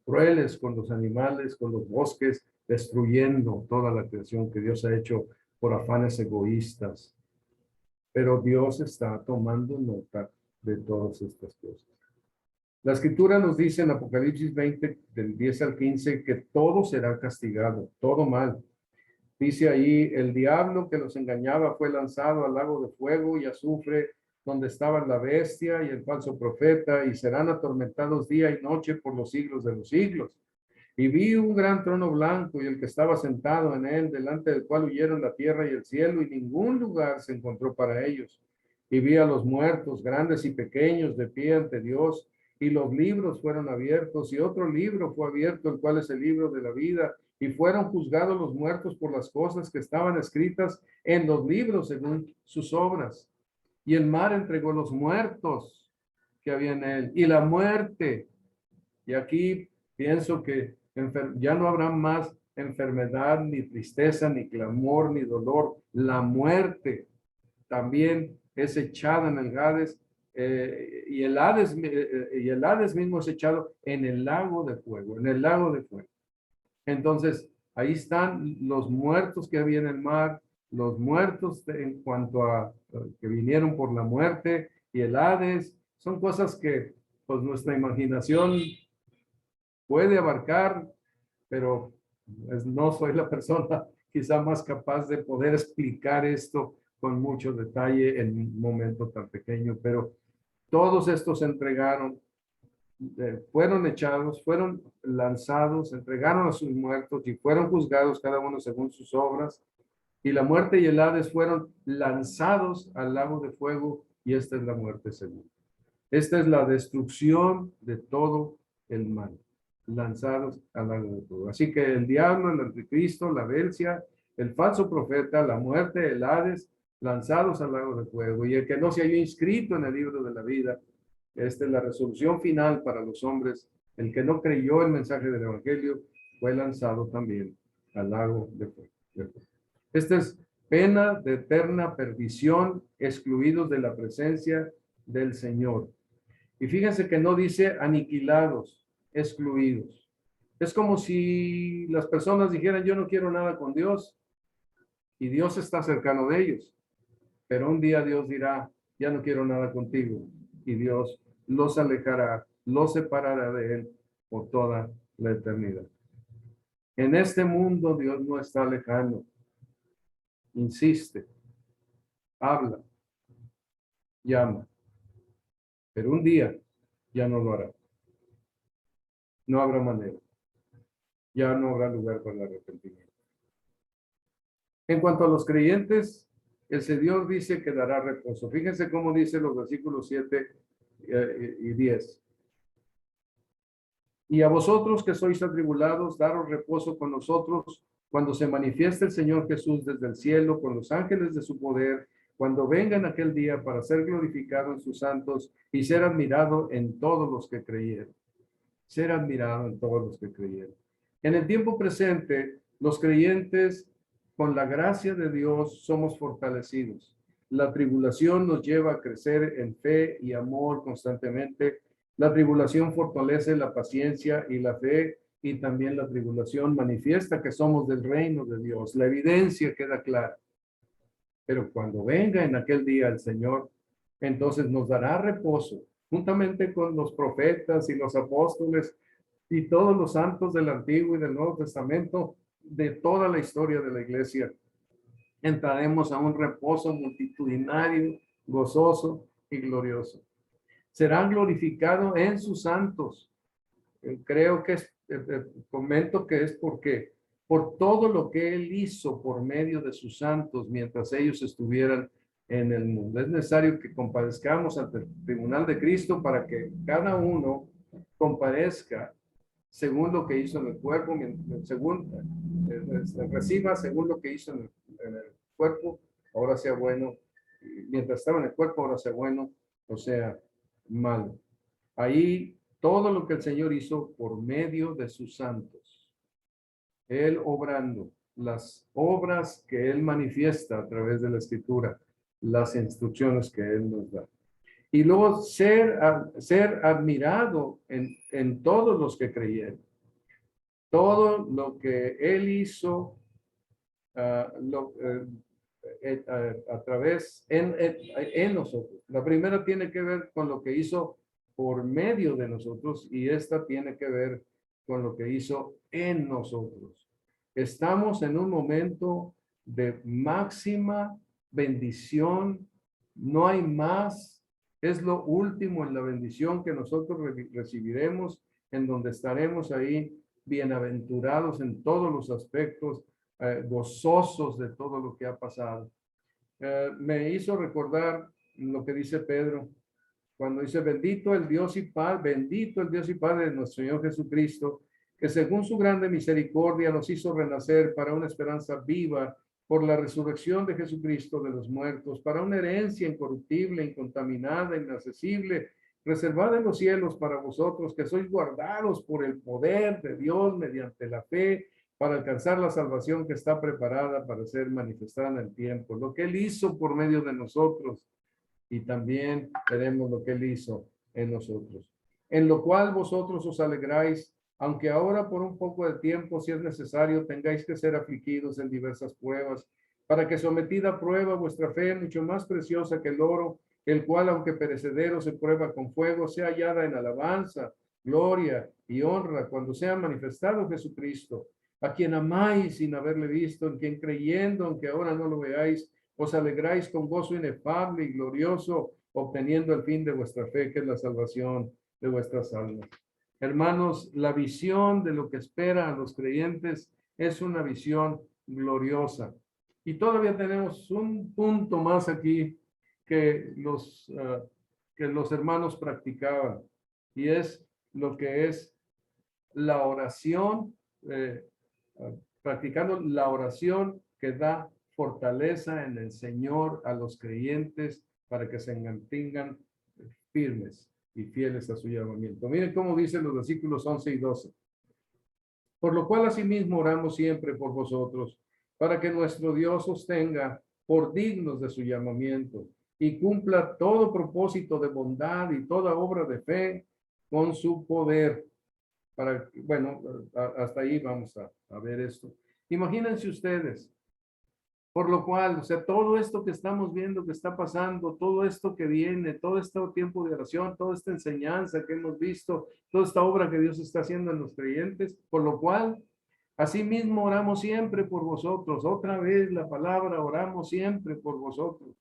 crueles con los animales, con los bosques, destruyendo toda la creación que Dios ha hecho por afanes egoístas. Pero Dios está tomando nota de todas estas cosas. La escritura nos dice en Apocalipsis 20, del 10 al 15, que todo será castigado, todo mal. Dice ahí, el diablo que los engañaba fue lanzado al lago de fuego y azufre, donde estaba la bestia y el falso profeta, y serán atormentados día y noche por los siglos de los siglos. Y vi un gran trono blanco y el que estaba sentado en él, delante del cual huyeron la tierra y el cielo, y ningún lugar se encontró para ellos. Y vi a los muertos, grandes y pequeños, de pie ante Dios, y los libros fueron abiertos, y otro libro fue abierto, el cual es el libro de la vida, y fueron juzgados los muertos por las cosas que estaban escritas en los libros según sus obras. Y el mar entregó los muertos que había en él, y la muerte. Y aquí pienso que ya no habrá más enfermedad, ni tristeza, ni clamor, ni dolor. La muerte también es echada en el Hades, y el Hades mismo es echado en el lago de fuego, en el lago de fuego. Entonces, ahí están los muertos que había en el mar, los muertos en cuanto a que vinieron por la muerte, y el Hades. Son cosas que pues nuestra imaginación puede abarcar, pero no soy la persona quizá más capaz de poder explicar esto con mucho detalle en un momento tan pequeño, pero todos estos se entregaron, fueron echados, fueron lanzados, entregaron a sus muertos y fueron juzgados cada uno según sus obras, y la muerte y el Hades fueron lanzados al lago de fuego, y esta es la muerte segunda. Esta es la destrucción de todo el mal, lanzados al lago de fuego. Así que el diablo, el anticristo, la bestia, el falso profeta, la muerte, el Hades, lanzados al lago de fuego. Y el que no se haya inscrito en el libro de la vida, esta es la resolución final para los hombres. El que no creyó el mensaje del evangelio fue lanzado también al lago de fuego. Esta es pena de eterna perdición, excluidos de la presencia del Señor. Y fíjense que no dice aniquilados, excluidos. Es como si las personas dijeran, yo no quiero nada con Dios, y Dios está cercano de ellos. Pero un día Dios dirá, ya no quiero nada contigo, y Dios los alejará, los separará de él por toda la eternidad. En este mundo Dios no está lejano. Insiste, habla, llama, pero un día ya no lo hará. No habrá manera. Ya no habrá lugar para el arrepentimiento. En cuanto a los creyentes, el Señor dice que dará reposo. Fíjense cómo dice los versículos 7 y 10. Y a vosotros que sois atribulados, daros reposo con nosotros cuando se manifieste el Señor Jesús desde el cielo con los ángeles de su poder, cuando venga en aquel día para ser glorificado en sus santos y ser admirado en todos los que creyeron. Ser admirado en todos los que creyeron. En el tiempo presente, los creyentes, con la gracia de Dios, somos fortalecidos. La tribulación nos lleva a crecer en fe y amor constantemente. La tribulación fortalece la paciencia y la fe, y también la tribulación manifiesta que somos del reino de Dios. La evidencia queda clara. Pero cuando venga en aquel día el Señor, entonces nos dará reposo, juntamente con los profetas y los apóstoles, y todos los santos del Antiguo y del Nuevo Testamento, de toda la historia de la iglesia, entraremos a un reposo multitudinario, gozoso y glorioso. Serán glorificados en sus santos. Creo que comento que es porque por todo lo que él hizo por medio de sus santos mientras ellos estuvieran en el mundo. Es necesario que comparezcamos ante el tribunal de Cristo para que cada uno comparezca según lo que hizo en el cuerpo, según reciba según lo que hizo en el cuerpo, ahora sea bueno, mientras estaba en el cuerpo, ahora sea bueno, o sea malo. Ahí todo lo que el Señor hizo por medio de sus santos, Él obrando las obras que Él manifiesta a través de la Escritura, las instrucciones que Él nos da. Y luego ser admirado en todos los que creyeron. Todo lo que Él hizo a través en nosotros. La primera tiene que ver con lo que hizo por medio de nosotros y esta tiene que ver con lo que hizo en nosotros. Estamos en un momento de máxima bendición, no hay más, es lo último en la bendición que nosotros recibiremos, en donde estaremos ahí bienaventurados en todos los aspectos, gozosos de todo lo que ha pasado. Me hizo recordar lo que dice Pedro, cuando dice, bendito el Dios y Padre de nuestro Señor Jesucristo, que según su grande misericordia nos hizo renacer para una esperanza viva por la resurrección de Jesucristo de los muertos, para una herencia incorruptible, incontaminada, inaccesible, reservada en los cielos para vosotros, que sois guardados por el poder de Dios mediante la fe, para alcanzar la salvación que está preparada para ser manifestada en el tiempo. Lo que Él hizo por medio de nosotros, y también veremos lo que Él hizo en nosotros. En lo cual vosotros os alegráis, aunque ahora por un poco de tiempo, si es necesario, tengáis que ser afligidos en diversas pruebas, para que sometida a prueba vuestra fe, mucho más preciosa que el oro, el cual, aunque perecedero, se prueba con fuego, sea hallada en alabanza, gloria y honra cuando sea manifestado Jesucristo, a quien amáis sin haberle visto, en quien creyendo, aunque ahora no lo veáis, os alegráis con gozo inefable y glorioso, obteniendo el fin de vuestra fe, que es la salvación de vuestras almas. Hermanos, la visión de lo que espera a los creyentes es una visión gloriosa. Y todavía tenemos un punto más aquí que los hermanos practicaban, y es lo que es la oración, practicando la oración que da fortaleza en el Señor a los creyentes para que se mantengan firmes y fieles a su llamamiento. Miren cómo dicen los versículos 11 y 12. Por lo cual asimismo oramos siempre por vosotros, para que nuestro Dios os tenga por dignos de su llamamiento y cumpla todo propósito de bondad y toda obra de fe con su poder. Bueno, hasta ahí vamos a ver esto. Imagínense ustedes, por lo cual, o sea, todo esto que estamos viendo que está pasando, todo esto que viene, todo este tiempo de oración, toda esta enseñanza que hemos visto, toda esta obra que Dios está haciendo en los creyentes, por lo cual, asimismo oramos siempre por vosotros. Otra vez la palabra, oramos siempre por vosotros.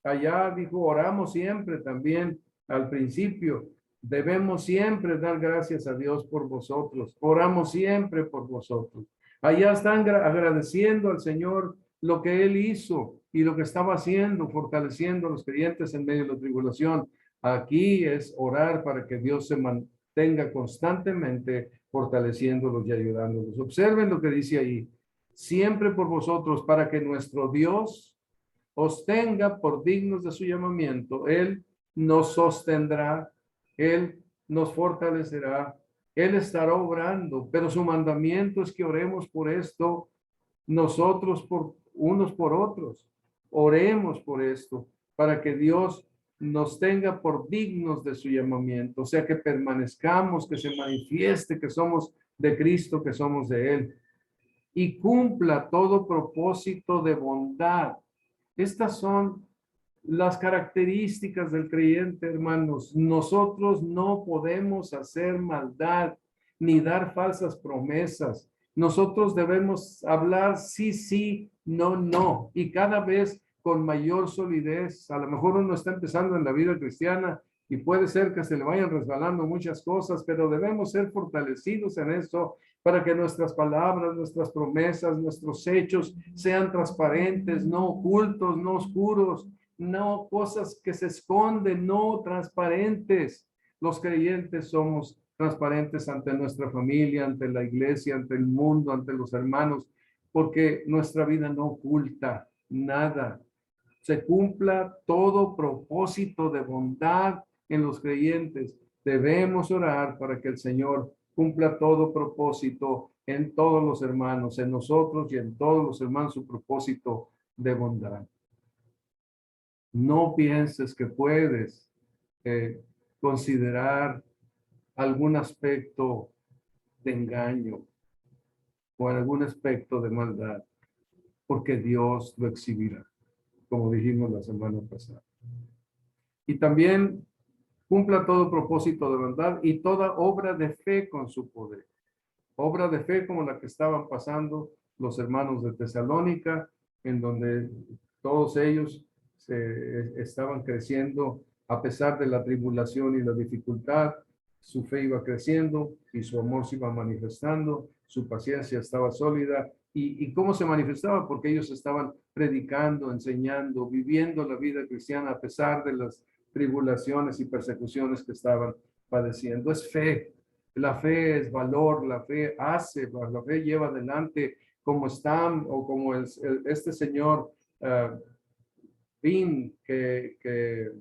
Allá dijo, oramos siempre también al principio. Debemos siempre dar gracias a Dios por vosotros. Oramos siempre por vosotros. Allá están agradeciendo al Señor lo que Él hizo y lo que estaba haciendo, fortaleciendo a los creyentes en medio de la tribulación. Aquí es orar para que Dios se mantenga constantemente fortaleciéndolos y ayudándolos. Observen lo que dice ahí. Siempre por vosotros, para que nuestro Dios os tenga por dignos de su llamamiento. Él nos sostendrá, Él nos fortalecerá, Él estará obrando, pero su mandamiento es que oremos por esto, nosotros por unos por otros. Oremos por esto, para que Dios nos tenga por dignos de su llamamiento, o sea, que permanezcamos, que se manifieste que somos de Cristo, que somos de Él, y cumpla todo propósito de bondad. Estas son las características del creyente, hermanos. Nosotros no podemos hacer maldad. ni dar falsas promesas. Nosotros debemos hablar sí, sí, no, no, y cada vez con mayor solidez. A lo mejor uno está empezando en la vida cristiana y puede ser que se le vayan resbalando muchas cosas, pero debemos ser fortalecidos en eso para que nuestras palabras, nuestras promesas, nuestros hechos sean transparentes, no ocultos, no oscuros, no cosas que se esconden, no transparentes. Los creyentes somos transparentes ante nuestra familia, ante la iglesia, ante el mundo, ante los hermanos, porque nuestra vida no oculta nada. Se cumpla todo propósito de bondad en los creyentes. Debemos orar para que el Señor cumpla todo propósito en todos los hermanos, en nosotros y en todos los hermanos, su propósito de bondad. No pienses que puedes considerar algún aspecto de engaño o algún aspecto de maldad, porque Dios lo exhibirá, como dijimos la semana pasada. Y también cumpla todo propósito de verdad y toda obra de fe con su poder. Obra de fe como la que estaban pasando los hermanos de Tesalónica, en donde todos ellos estaban creciendo a pesar de la tribulación y la dificultad. Su fe iba creciendo y su amor se iba manifestando, su paciencia estaba sólida. ¿Y cómo se manifestaba? Porque ellos estaban predicando, enseñando, viviendo la vida cristiana a pesar de las tribulaciones y persecuciones que estaban padeciendo. Es fe. La fe es valor, la fe hace, la fe lleva adelante, como están o como este señor Bean que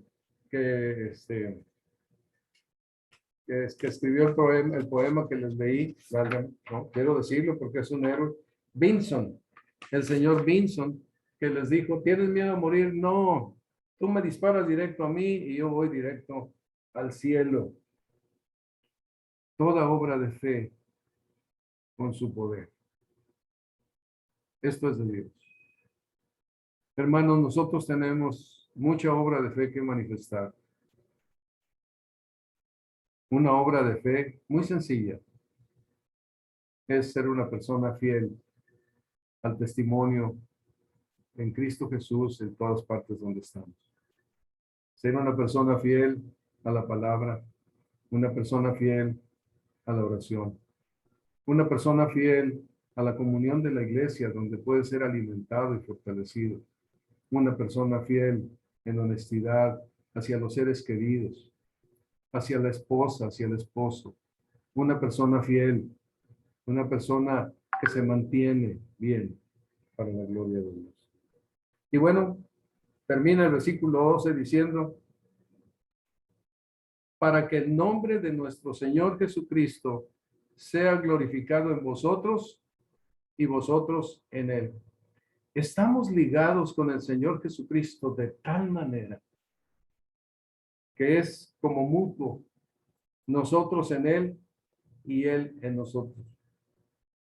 escribió el poema que les leí, no quiero decirlo porque es un héroe, Vinson, el señor Vinson, que les dijo, ¿tienes miedo a morir? No, tú me disparas directo a mí y yo voy directo al cielo. Toda obra de fe con su poder. Esto es de Dios. Hermanos, nosotros tenemos mucha obra de fe que manifestar. Una obra de fe muy sencilla es ser una persona fiel al testimonio en Cristo Jesús en todas partes donde estamos. Ser una persona fiel a la palabra, una persona fiel a la oración, una persona fiel a la comunión de la iglesia donde puede ser alimentado y fortalecido, una persona fiel en honestidad hacia los seres queridos, hacia la esposa, hacia el esposo, una persona fiel, una persona que se mantiene bien para la gloria de Dios. Y bueno, termina el versículo 12 diciendo, para que el nombre de nuestro Señor Jesucristo sea glorificado en vosotros y vosotros en él. Estamos ligados con el Señor Jesucristo de tal manera que es como mutuo, nosotros en él y él en nosotros.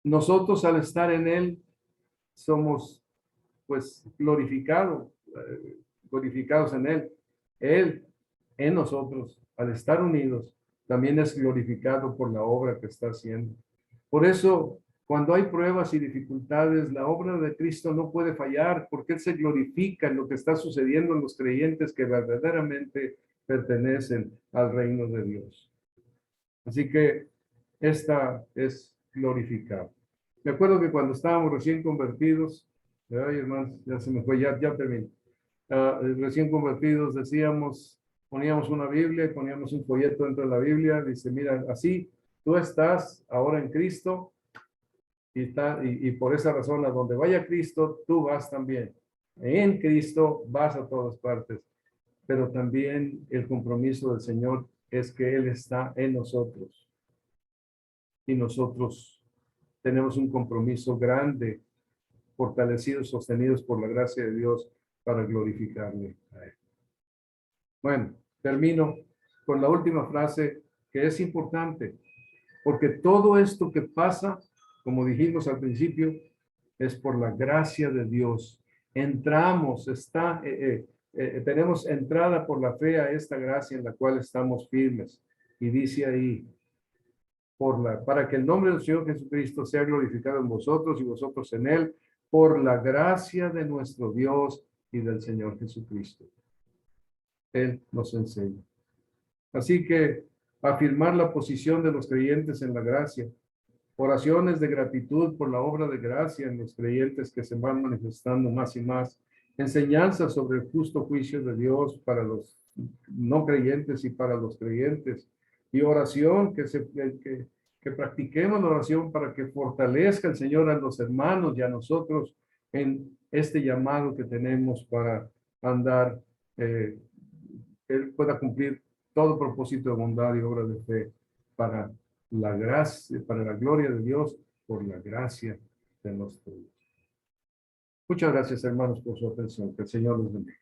Nosotros al estar en él somos pues glorificados en él. Él en nosotros, al estar unidos, también es glorificado por la obra que está haciendo. Por eso, cuando hay pruebas y dificultades, la obra de Cristo no puede fallar, porque Él se glorifica en lo que está sucediendo en los creyentes que verdaderamente pertenecen al reino de Dios. Así que esta es glorificada. Me acuerdo que cuando estábamos recién convertidos, ay hermanos, ya se me fue, ya terminé. Recién convertidos decíamos, poníamos una Biblia, poníamos un folleto dentro de la Biblia, dice, mira, así tú estás ahora en Cristo y por esa razón a donde vaya Cristo, tú vas también. En Cristo vas a todas partes, pero también el compromiso del Señor es que Él está en nosotros y nosotros tenemos un compromiso grande, fortalecidos, sostenidos por la gracia de Dios para glorificarle a Él. Bueno, termino con la última frase que es importante, porque todo esto que pasa, como dijimos al principio, es por la gracia de Dios. Entramos, tenemos entrada por la fe a esta gracia en la cual estamos firmes. Y dice ahí, para que el nombre del Señor Jesucristo sea glorificado en vosotros y vosotros en él, por la gracia de nuestro Dios y del Señor Jesucristo. Él nos enseña. Así que afirmar la posición de los creyentes en la gracia, oraciones de gratitud por la obra de gracia en los creyentes que se van manifestando más y más, enseñanzas sobre el justo juicio de Dios para los no creyentes y para los creyentes, y oración que practiquemos la oración para que fortalezca el Señor a los hermanos y a nosotros en este llamado que tenemos para andar, Él pueda cumplir todo propósito de bondad y obra de fe para la gracia, para la gloria de Dios, por la gracia de nuestro Dios. Muchas gracias, hermanos, por su atención. Que el Señor los bendiga.